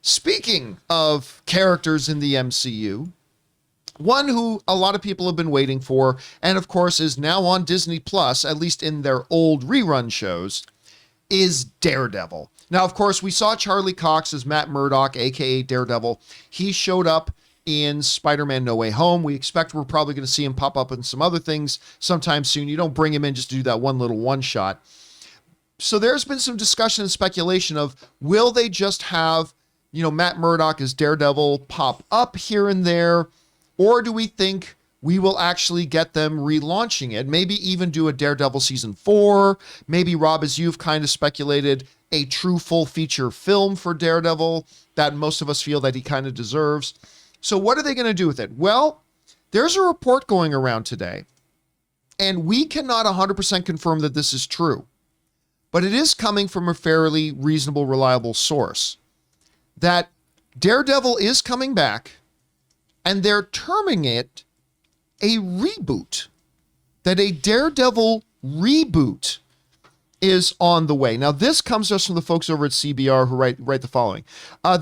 Speaking of characters in the MCU, one who a lot of people have been waiting for, and of course is now on Disney Plus, at least in their old rerun shows, is Daredevil. Now, of course, we saw Charlie Cox as Matt Murdock, aka Daredevil. He showed up in Spider-Man No Way Home. We expect we're probably going to see him pop up in some other things sometime soon. You don't bring him in just to do that one little one-shot. So there's been some discussion and speculation of, will they just have, Matt Murdock as Daredevil pop up here and there? Or do we think we will actually get them relaunching it? Maybe even do a Daredevil season 4. Maybe, Rob, as you've kind of speculated, a true full feature film for Daredevil that most of us feel that he kind of deserves. So what are they going to do with it? Well, there's a report going around today, and we cannot 100% confirm that this is true, but it is coming from a fairly reasonable, reliable source, that Daredevil is coming back, and they're terming it a reboot, that a Daredevil reboot is on the way. Now, this comes to us from the folks over at CBR who write the following.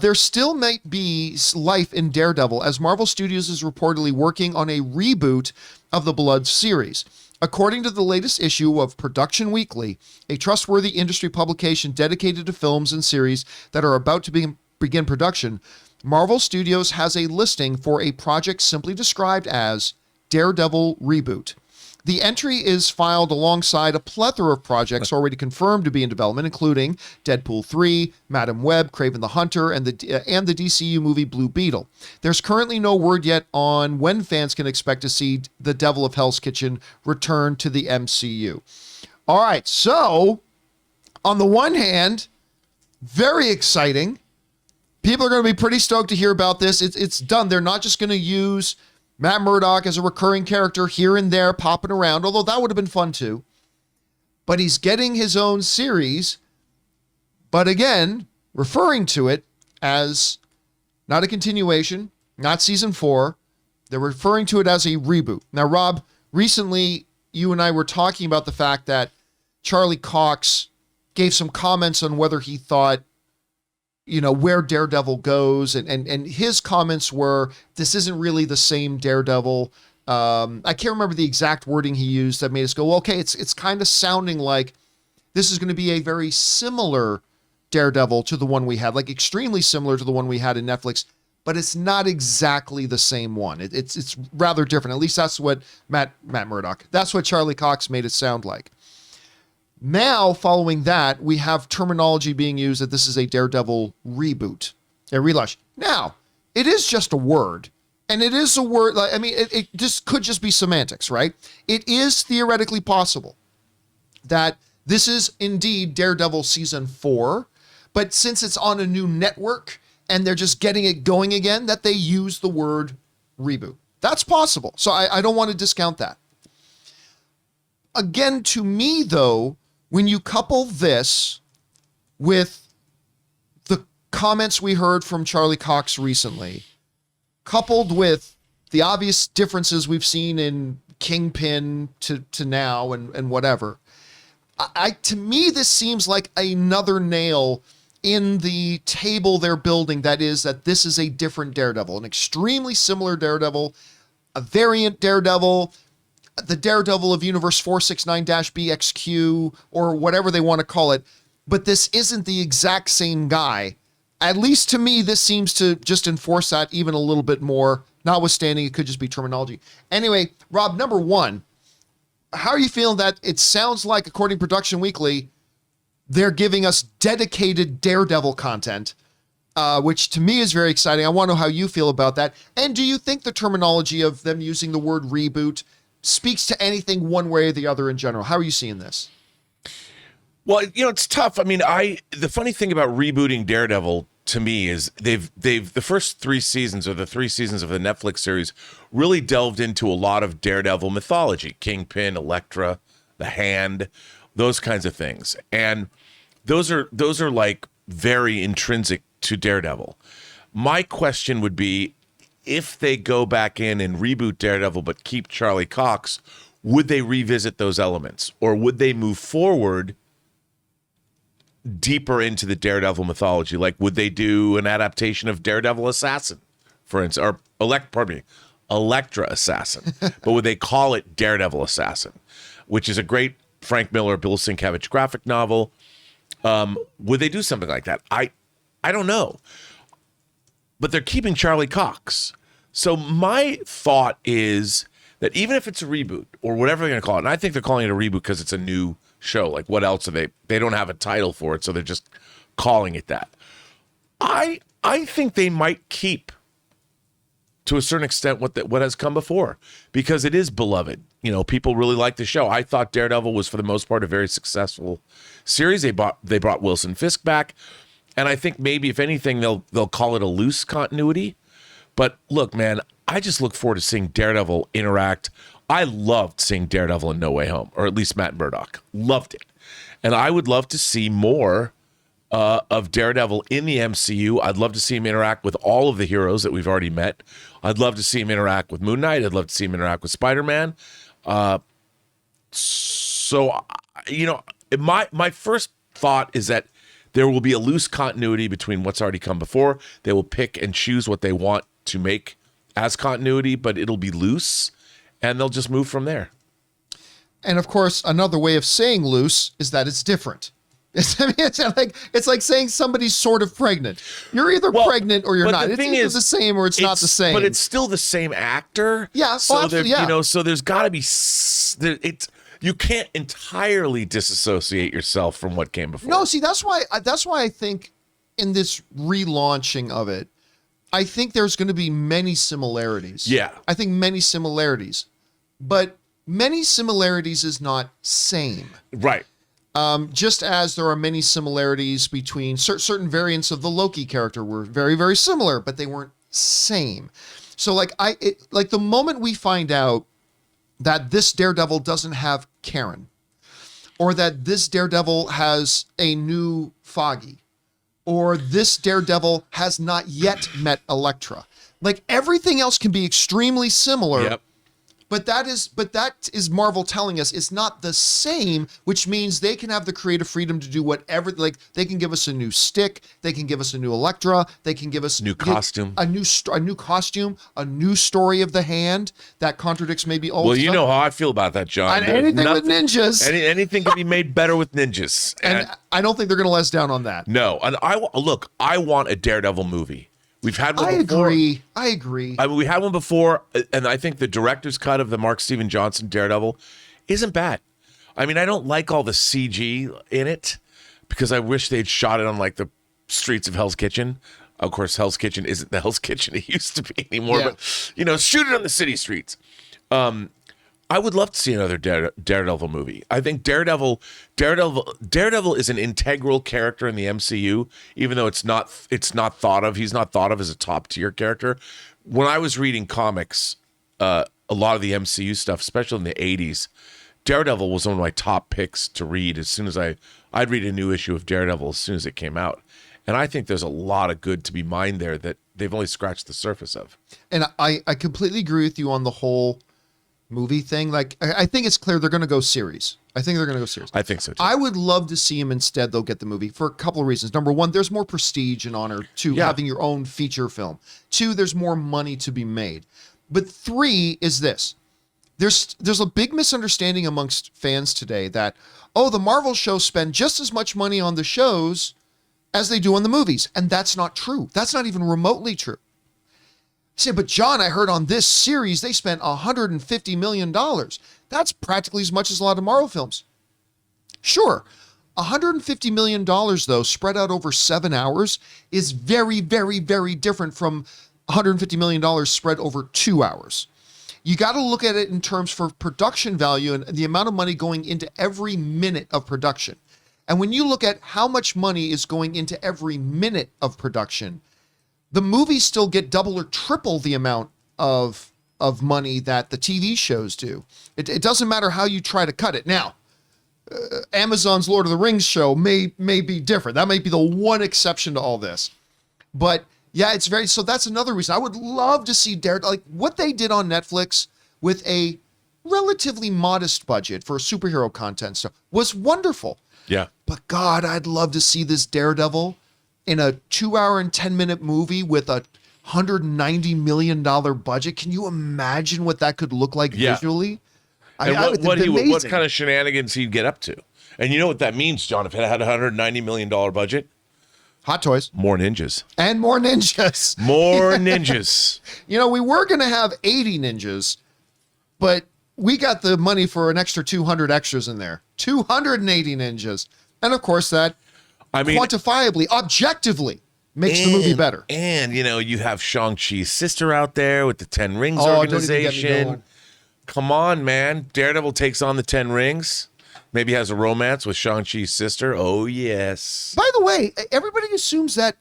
There still might be life in Daredevil, as Marvel Studios is reportedly working on a reboot of the beloved series. According to the latest issue of Production Weekly, a trustworthy industry publication dedicated to films and series that are about to begin production, Marvel Studios has a listing for a project simply described as Daredevil Reboot. The entry is filed alongside a plethora of projects already confirmed to be in development, including Deadpool 3, Madam Web, Kraven the Hunter, and the DCU movie Blue Beetle. There's currently no word yet on when fans can expect to see the Devil of Hell's Kitchen return to the MCU. All right, so on the one hand, very exciting. People are going to be pretty stoked to hear about this. It's done. They're not just going to use Matt Murdock as a recurring character here and there popping around, although that would have been fun too. But he's getting his own series, but again, referring to it as not a continuation, not season 4. They're referring to it as a reboot. Now, Rob, recently you and I were talking about the fact that Charlie Cox gave some comments on whether he thought, where Daredevil goes. And his comments were, this isn't really the same Daredevil. I can't remember the exact wording he used that made us go, well, okay, it's kind of sounding like this is going to be a very similar Daredevil to the one we had, like extremely similar to the one we had in Netflix, but it's not exactly the same one. It's rather different. At least that's what Matt Murdock, that's what Charlie Cox made it sound like. Now, following that, we have terminology being used that this is a Daredevil reboot, a relaunch. Now, it is just a word, and it is a word, it just could just be semantics, right? It is theoretically possible that this is indeed Daredevil season 4, but since it's on a new network and they're just getting it going again, that they use the word reboot. That's possible. So I don't want to discount that. Again, to me, though, when you couple this with the comments we heard from Charlie Cox recently, coupled with the obvious differences we've seen in Kingpin to now and whatever, to me, this seems like another nail in the table they're building, that this is a different Daredevil, an extremely similar Daredevil, a variant Daredevil, the Daredevil of Universe 469-BXQ, or whatever they want to call it, but this isn't the exact same guy. At least to me, this seems to just enforce that even a little bit more, notwithstanding it could just be terminology. Anyway, Rob, number one, how are you feeling that it sounds like, according to Production Weekly, they're giving us dedicated Daredevil content, which to me is very exciting. I want to know how you feel about that. And do you think the terminology of them using the word reboot speaks to anything one way or the other in general? How are you seeing this? Well, it's tough. I mean, the funny thing about rebooting Daredevil to me is they've the first 3 seasons, or the 3 seasons of the Netflix series, really delved into a lot of Daredevil mythology, Kingpin, Elektra, the Hand, those kinds of things. And those are like very intrinsic to Daredevil. My question would be, if they go back in and reboot Daredevil but keep Charlie Cox, would they revisit those elements, or would they move forward deeper into the Daredevil mythology. Like, would they do an adaptation of Daredevil Assassin, for instance, or Elektra Assassin, but would they call it Daredevil Assassin, which is a great Frank Miller, Bill Sienkiewicz graphic novel. Would they do something like that? I don't know. But they're keeping Charlie Cox. So my thought is that even if it's a reboot or whatever they're going to call it, and I think they're calling it a reboot because it's a new show. Like, what else are they? They don't have a title for it, so they're just calling it that. I think they might keep, to a certain extent, what has come before, because it is beloved. You know, people really like the show. I thought Daredevil was, for the most part, a very successful series. They brought Wilson Fisk back, and I think maybe, if anything, they'll call it a loose continuity. But look, man, I just look forward to seeing Daredevil interact. I loved seeing Daredevil in No Way Home, or at least Matt Murdock. Loved it. And I would love to see more of Daredevil in the MCU. I'd love to see him interact with all of the heroes that we've already met. I'd love to see him interact with Moon Knight. I'd love to see him interact with Spider-Man. So, you know, my first thought is that there will be a loose continuity between what's already come before. They will pick and choose what they want to make as continuity, but it'll be loose, and they'll just move from there. And of course, another way of saying loose is that it's different. It's like saying somebody's sort of pregnant. You're either pregnant or you're not. It's either the same or it's not the same. But it's still the same actor. Yeah. So so there's got to be you can't entirely disassociate yourself from what came before. No, see, that's why I think in this relaunching of it, I think there's going to be many similarities. Yeah. I think many similarities, but many similarities is not same. Right. Just as there are many similarities between certain variants of the Loki character were very, very similar, but they weren't same. So like the moment we find out that this Daredevil doesn't have Karen, or that this Daredevil has a new Foggy, or this Daredevil has not yet met Elektra, like everything else can be extremely similar. Yep. But that is Marvel telling us it's not the same, which means they can have the creative freedom to do whatever. Like, they can give us a new stick, they can give us a new Elektra, they can give us new costume, a new costume, a new story of the hand that contradicts maybe old. Well, stuff. you know how I feel about that, John. Anything with ninjas, anything can be made better with ninjas, and I don't think they're going to let us down on that. No, and I want a Daredevil movie. We've had one before. I agree. I mean, we had one before, and I think the director's cut of the Mark Steven Johnson Daredevil isn't bad. I mean, I don't like all the CG in it, because I wish they'd shot it on like the streets of Hell's Kitchen. Of course, Hell's Kitchen isn't the Hell's Kitchen it used to be anymore, but shoot it on the city streets. I would love to see another Daredevil movie. I think Daredevil is an integral character in the MCU, even though it's not thought of. He's not thought of as a top tier character. When I was reading comics, a lot of the MCU stuff, especially in the 80s, Daredevil was one of my top picks to read. As soon as I'd read a new issue of Daredevil as soon as it came out. And I think there's a lot of good to be mined there that they've only scratched the surface of. And I completely agree with you on the whole movie thing. Like, I think it's clear they're going to go series. I think so too. I would love to see him instead, they'll get the movie for a couple of reasons. Number one, there's more prestige and honor to having your own feature film. Two, there's more money to be made. But three is this. There's a big misunderstanding amongst fans today that, the Marvel shows spend just as much money on the shows as they do on the movies. And that's not true. That's not even remotely true. Say, but John, I heard on this series they spent $150 million. That's practically as much as a lot of Marvel films. Sure, $150 million, though, spread out over 7 hours is very, very, very different from $150 million spread over 2 hours. You got to look at it in terms for production value and the amount of money going into every minute of production. And when you look at how much money is going into every minute of production, the movies still get double or triple the amount of money that the TV shows do. It doesn't matter how you try to cut it. Now, Amazon's Lord of the Rings show may be different. That might be the one exception to all this. But yeah, so that's another reason. I would love to see Daredevil, like what they did on Netflix with a relatively modest budget for superhero content stuff was wonderful. Yeah. But God, I'd love to see this Daredevil in a 2-hour and 10-minute movie with a $190 million budget. Can you imagine what that could look like visually? And what kind of shenanigans he'd get up to. And you know what that means, John, if it had a $190 million budget? Hot toys. More ninjas. And more ninjas. More ninjas. You know, we were going to have 80 ninjas, but we got the money for an extra 200 extras in there. 280 ninjas. And of course that quantifiably, objectively makes the movie better. And, you know, you have Shang-Chi's sister out there with the 10 Rings organization. Come on, man. Daredevil takes on the 10 Rings. Maybe has a romance with Shang-Chi's sister. Oh, yes. By the way, everybody assumes that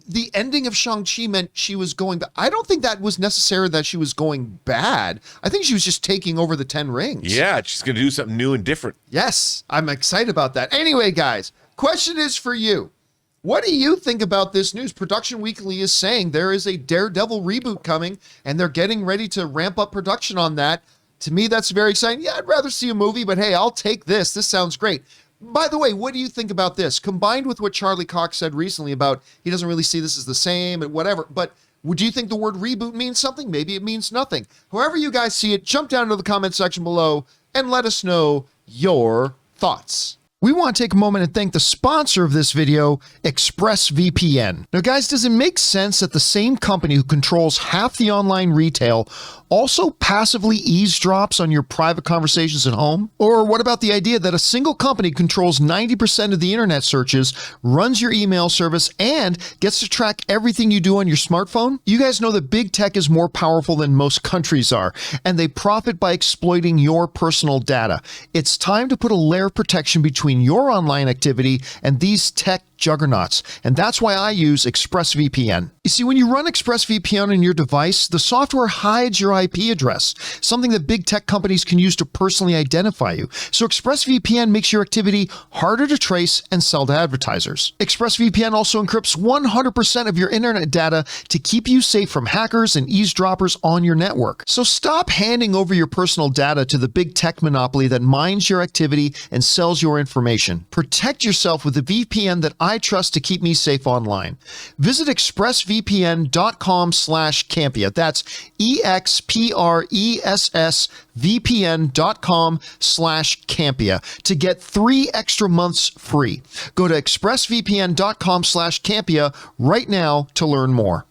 the ending of Shang-Chi meant she was going back. I don't think that was necessary that she was going bad. I think she was just taking over the 10 Rings. Yeah, she's going to do something new and different. Yes, I'm excited about that. Anyway, guys, question is for you. What do you think about this news? Production Weekly is saying there is a Daredevil reboot coming, and they're getting ready to ramp up production on that. To me, that's very exciting. Yeah, I'd rather see a movie, but hey, I'll take this. This sounds great. By the way, what do you think about this? Combined with what Charlie Cox said recently about he doesn't really see this as the same and whatever, but would you think the word reboot means something? Maybe it means nothing. However you guys see it, jump down to the comment section below and let us know your thoughts. We want to take a moment and thank the sponsor of this video, ExpressVPN. Now, guys, does it make sense that the same company who controls half the online retail also passively eavesdrops on your private conversations at home? Or what about the idea that a single company controls 90% of the internet searches, runs your email service, and gets to track everything you do on your smartphone? You guys know that big tech is more powerful than most countries are, and they profit by exploiting your personal data. It's time to put a layer of protection between your online activity and these tech juggernauts, and that's why I use ExpressVPN. You see, when you run ExpressVPN on your device, the software hides your IP address, something that big tech companies can use to personally identify you. So ExpressVPN makes your activity harder to trace and sell to advertisers. ExpressVPN also encrypts 100% of your internet data to keep you safe from hackers and eavesdroppers on your network. So stop handing over your personal data to the big tech monopoly that mines your activity and sells your information. Protect yourself with a VPN that I trust to keep me safe online. Visit expressvpn.com/Campea. That's expressvpn.com/Campea to get 3 extra months free. Go to expressvpn.com/Campea right now to learn more.